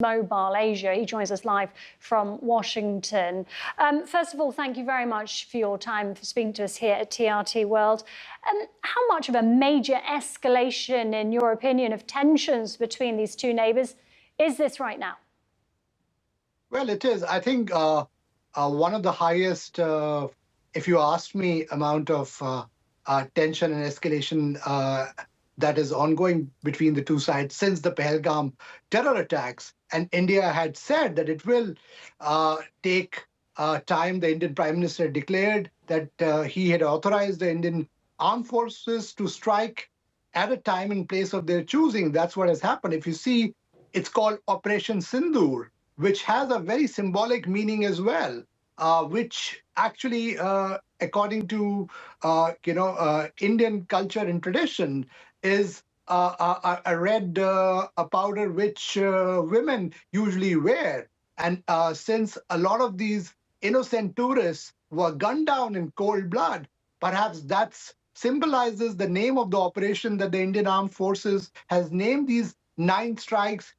NewsMobile Asia. He joins us live from Washington. First of all, thank you very much for your time, for speaking to us here at TRT World. How much of a major escalation, in your opinion, of tensions between these two neighbours is this right now? Well, it is. I think one of the highest, if you ask me, amount of tension and escalation that is ongoing between the two sides since the Pahalgam terror attacks. And India had said that it will take time. The Indian Prime Minister declared that he had authorized the Indian armed forces to strike at a time and place of their choosing. That's what has happened. If you see, it's called Operation Sindoor, which has a very symbolic meaning as well, which actually, according to Indian culture and tradition, is a red powder which women usually wear. And since a lot of these innocent tourists were gunned down in cold blood, perhaps that symbolizes the name of the operation that the Indian Armed Forces has named these 9 strikes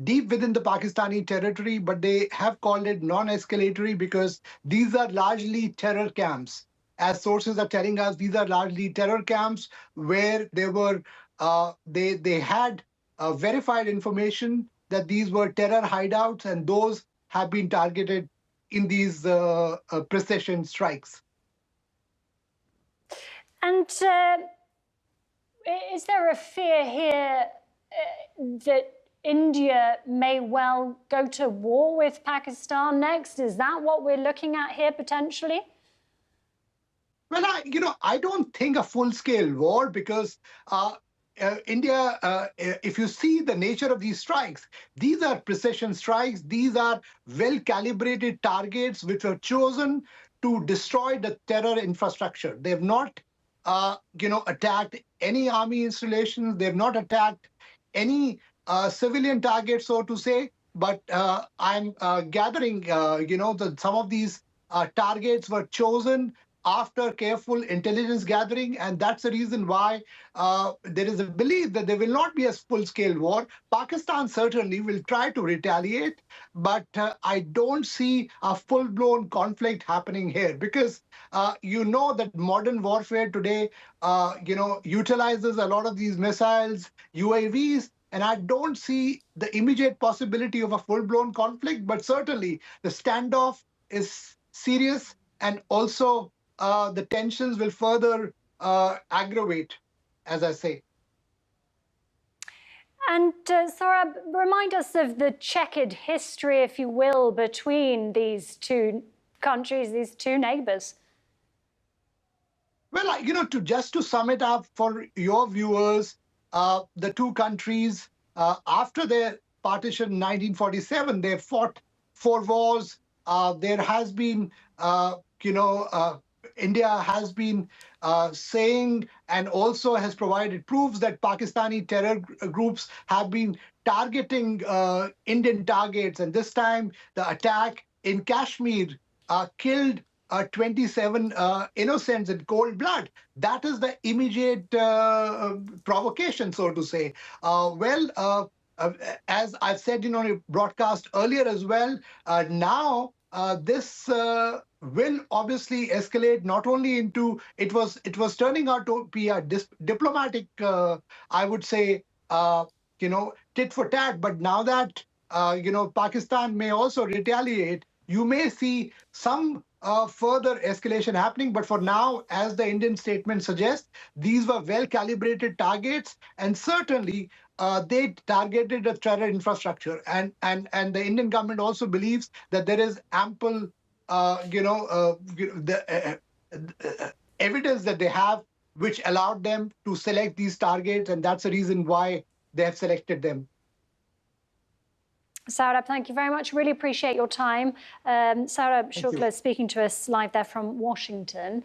deep within the Pakistani territory, but they have called it non-escalatory because these are largely terror camps. As sources are telling us, these are largely terror camps where they were, they had verified information that these were terror hideouts, and those have been targeted in these precision strikes. And is there a fear here that India may well go to war with Pakistan next? Is that what we're looking at here potentially? Well, I don't think a full-scale war because India, if you see the nature of these strikes, these are precision strikes. These are well-calibrated targets which were chosen to destroy the terror infrastructure. They have not, attacked any army installations. They have not attacked any civilian targets, so to say. But I'm gathering, that some of these targets were chosen after careful intelligence gathering, and that's the reason why there is a belief that there will not be a full-scale war. Pakistan certainly will try to retaliate, but I don't see a full-blown conflict happening here because that modern warfare today, utilizes a lot of these missiles, UAVs, and I don't see the immediate possibility of a full-blown conflict, but certainly the standoff is serious, and also the tensions will further aggravate, as I say. And Saurabh, remind us of the checkered history, if you will, between these two countries, these two neighbours. Well, just to sum it up for your viewers, the two countries, after their partition in 1947, they fought 4 wars. There has been, India has been saying and also has provided proofs that Pakistani terror groups have been targeting Indian targets. And this time, the attack in Kashmir killed 27 innocents in cold blood. That is the immediate provocation, so to say. As I've said in a broadcast earlier as well, now this will obviously escalate not only into, it was turning out to be a diplomatic, I would say, tit for tat. But now that, Pakistan may also retaliate, you may see some further escalation happening. But for now, as the Indian statement suggests, these were well-calibrated targets, and certainly they targeted a terror infrastructure. And the Indian government also believes that there is ample, evidence that they have which allowed them to select these targets, and that's the reason why they have selected them. Saurabh, thank you very much. Really appreciate your time. Saurabh Shukla speaking to us live there from Washington.